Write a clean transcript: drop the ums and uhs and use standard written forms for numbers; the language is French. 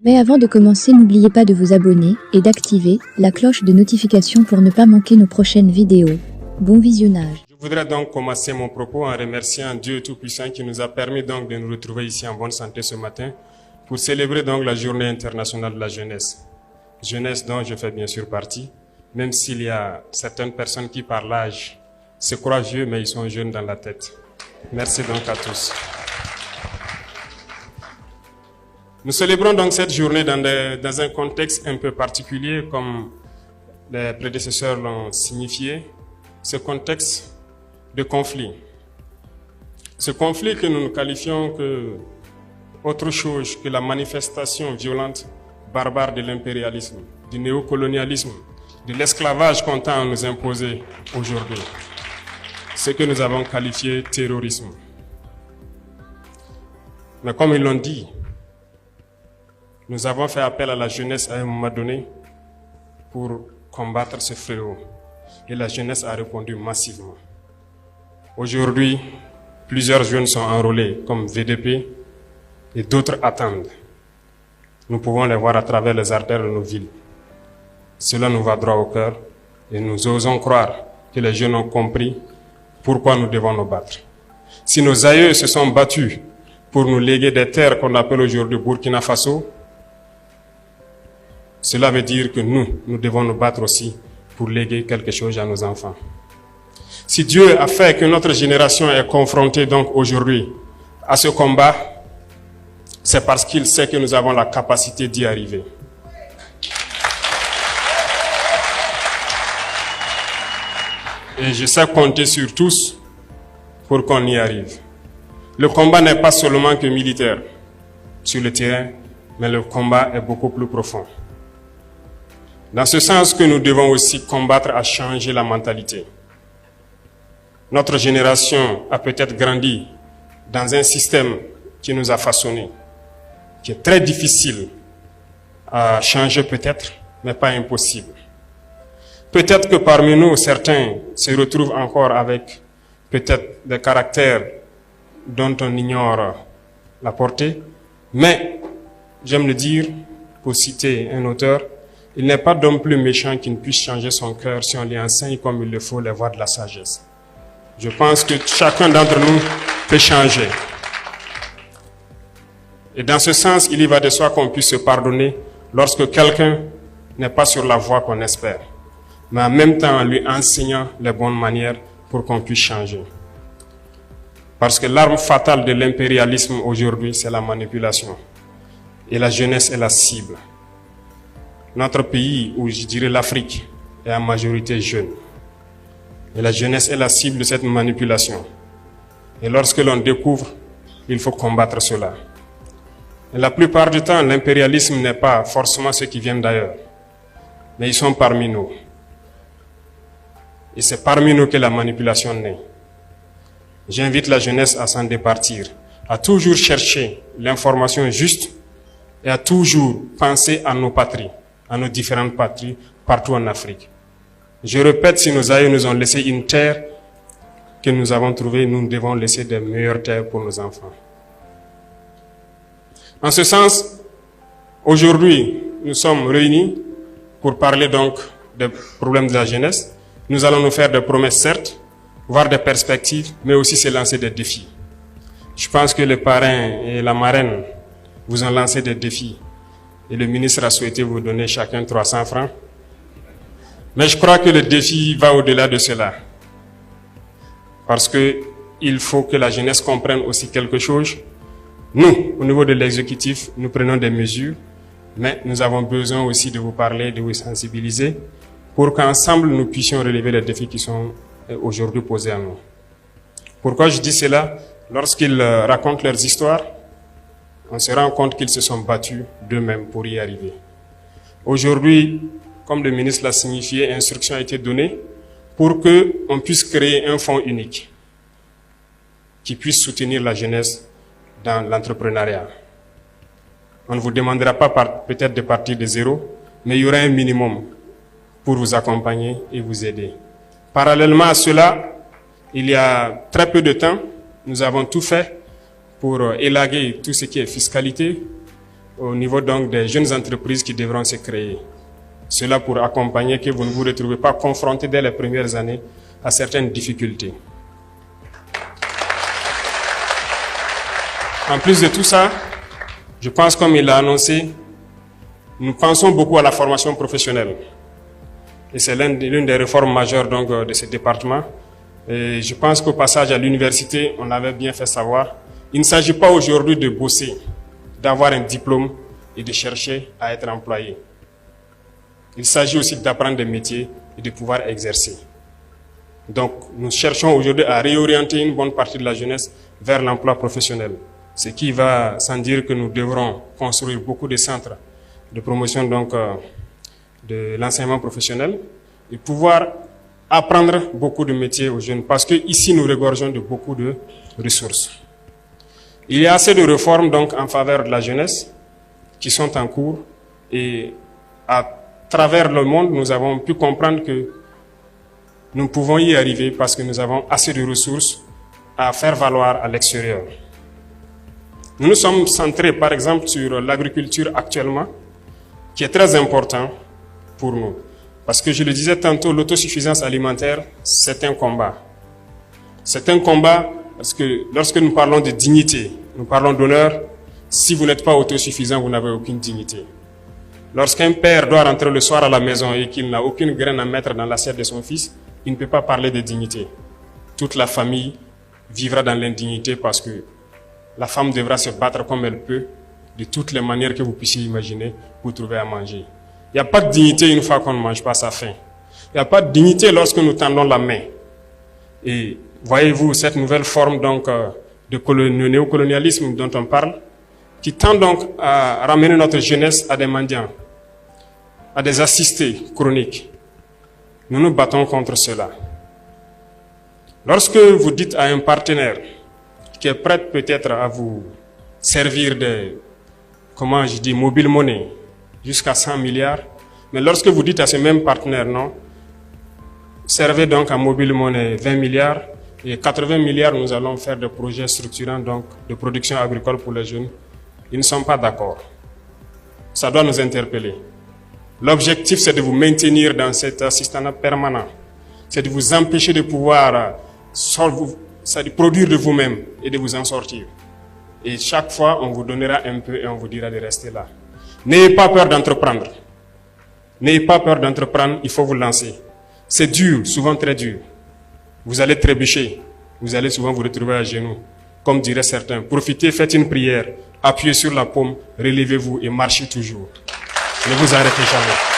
Mais avant de commencer, n'oubliez pas de vous abonner et d'activer la cloche de notification pour ne pas manquer nos prochaines vidéos. Bon visionnage. Je voudrais donc commencer mon propos en remerciant Dieu Tout-Puissant qui nous a permis donc de nous retrouver ici en bonne santé ce matin pour célébrer donc la Journée internationale de la jeunesse. Jeunesse dont je fais bien sûr partie, même s'il y a certaines personnes qui par l'âge se croient vieux mais ils sont jeunes dans la tête. Merci donc à tous. Nous célébrons donc cette journée dans un contexte un peu particulier, comme les prédécesseurs l'ont signifié, ce contexte de conflit. Ce conflit que nous qualifions que autre chose que la manifestation violente, barbare de l'impérialisme, du néocolonialisme, de l'esclavage qu'on tend à nous imposer aujourd'hui. Ce que nous avons qualifié terrorisme. Mais comme ils l'ont dit, nous avons fait appel à la jeunesse à un moment donné pour combattre ce fléau. Et la jeunesse a répondu massivement. Aujourd'hui, plusieurs jeunes sont enrôlés comme VDP et d'autres attendent. Nous pouvons les voir à travers les artères de nos villes. Cela nous va droit au cœur et nous osons croire que les jeunes ont compris pourquoi nous devons nous battre. Si nos aïeux se sont battus pour nous léguer des terres qu'on appelle aujourd'hui Burkina Faso, cela veut dire que nous devons nous battre aussi pour léguer quelque chose à nos enfants. Si Dieu a fait que notre génération est confrontée donc aujourd'hui à ce combat, c'est parce qu'il sait que nous avons la capacité d'y arriver. Et je sais compter sur tous pour qu'on y arrive. Le combat n'est pas seulement que militaire sur le terrain, mais le combat est beaucoup plus profond. Dans ce sens que nous devons aussi combattre à changer la mentalité. Notre génération a peut-être grandi dans un système qui nous a façonnés, qui est très difficile à changer peut-être, mais pas impossible. Peut-être que parmi nous, certains se retrouvent encore avec peut-être des caractères dont on ignore la portée, mais j'aime le dire, pour citer un auteur, il n'est pas d'homme plus méchant qui ne puisse changer son cœur si on lui enseigne comme il le faut les voies de la sagesse. Je pense que chacun d'entre nous peut changer. Et dans ce sens, il y va de soi qu'on puisse se pardonner lorsque quelqu'un n'est pas sur la voie qu'on espère, mais en même temps en lui enseignant les bonnes manières pour qu'on puisse changer. Parce que l'arme fatale de l'impérialisme aujourd'hui, c'est la manipulation. Et la jeunesse est la cible. Notre pays, ou je dirais l'Afrique, est en majorité jeune. Et la jeunesse est la cible de cette manipulation. Et lorsque l'on découvre, il faut combattre cela. Et la plupart du temps, l'impérialisme n'est pas forcément ceux qui viennent d'ailleurs. Mais ils sont parmi nous. Et c'est parmi nous que la manipulation naît. J'invite la jeunesse à s'en départir, à toujours chercher l'information juste et à toujours penser à nos patries, à nos différentes patries partout en Afrique. Je répète, si nos aïeux nous ont laissé une terre que nous avons trouvée, nous devons laisser de meilleures terres pour nos enfants. En ce sens, aujourd'hui, nous sommes réunis pour parler donc des problèmes de la jeunesse. Nous allons nous faire des promesses, certes, voir des perspectives, mais aussi se lancer des défis. Je pense que le parrain et la marraine vous ont lancé des défis. Et le ministre a souhaité vous donner chacun 300 francs. Mais je crois que le défi va au-delà de cela. Parce que il faut que la jeunesse comprenne aussi quelque chose. Nous, au niveau de l'exécutif, nous prenons des mesures, mais nous avons besoin aussi de vous parler, de vous sensibiliser, pour qu'ensemble nous puissions relever les défis qui sont aujourd'hui posés à nous. Pourquoi je dis cela? Lorsqu'ils racontent leurs histoires, on se rend compte qu'ils se sont battus d'eux-mêmes pour y arriver. Aujourd'hui, comme le ministre l'a signifié, instruction a été donnée pour qu'on puisse créer un fonds unique qui puisse soutenir la jeunesse dans l'entrepreneuriat. On ne vous demandera pas peut-être de partir de zéro, mais il y aura un minimum pour vous accompagner et vous aider. Parallèlement à cela, il y a très peu de temps, nous avons tout fait pour élaguer tout ce qui est fiscalité, au niveau donc des jeunes entreprises qui devront se créer. Cela pour accompagner que vous ne vous retrouvez pas confrontés dès les premières années à certaines difficultés. En plus de tout ça, je pense, comme il l'a annoncé, nous pensons beaucoup à la formation professionnelle. Et c'est l'une des réformes majeures donc, de ce département. Et je pense qu'au passage à l'université, on l'avait bien fait savoir, il ne s'agit pas aujourd'hui de bosser, d'avoir un diplôme et de chercher à être employé. Il s'agit aussi d'apprendre des métiers et de pouvoir exercer. Donc, nous cherchons aujourd'hui à réorienter une bonne partie de la jeunesse vers l'emploi professionnel. Ce qui va sans dire que nous devrons construire beaucoup de centres de promotion donc, de l'enseignement professionnel et pouvoir apprendre beaucoup de métiers aux jeunes parce que ici nous regorgeons de beaucoup de ressources. Il y a assez de réformes donc en faveur de la jeunesse qui sont en cours et à travers le monde nous avons pu comprendre que nous pouvons y arriver parce que nous avons assez de ressources à faire valoir à l'extérieur. Nous nous sommes centrés par exemple sur l'agriculture actuellement qui est très important pour nous. Parce que je le disais tantôt, l'autosuffisance alimentaire, c'est un combat. C'est un combat parce que lorsque nous parlons de dignité, nous parlons d'honneur, si vous n'êtes pas autosuffisant, vous n'avez aucune dignité. Lorsqu'un père doit rentrer le soir à la maison et qu'il n'a aucune graine à mettre dans l'assiette de son fils, il ne peut pas parler de dignité. Toute la famille vivra dans l'indignité parce que la femme devra se battre comme elle peut, de toutes les manières que vous puissiez imaginer, pour trouver à manger. Il n'y a pas de dignité une fois qu'on ne mange pas sa faim. Il n'y a pas de dignité lorsque nous tendons la main. Et voyez-vous cette nouvelle forme donc, de néocolonialisme dont on parle, qui tend donc à ramener notre jeunesse à des mendiants, à des assistés chroniques. Nous nous battons contre cela. Lorsque vous dites à un partenaire qui est prêt peut-être à vous servir de, comment je dis, mobile money, jusqu'à 100 milliards, mais lorsque vous dites à ce même partenaire, non, servez donc à mobile money 20 milliards, et 80 milliards, nous allons faire des projets structurants donc, de production agricole pour les jeunes, ils ne sont pas d'accord. Ça doit nous interpeller. L'objectif, c'est de vous maintenir dans cet assistanat permanent. C'est de vous empêcher de pouvoir produire de vous-même et de vous en sortir. Et chaque fois, on vous donnera un peu et on vous dira de rester là. N'ayez pas peur d'entreprendre. N'ayez pas peur d'entreprendre, il faut vous lancer. C'est dur, souvent très dur. Vous allez trébucher. Vous allez souvent vous retrouver à genoux. Comme diraient certains, profitez, faites une prière, appuyez sur la paume, relevez-vous et marchez toujours. Ne vous arrêtez jamais.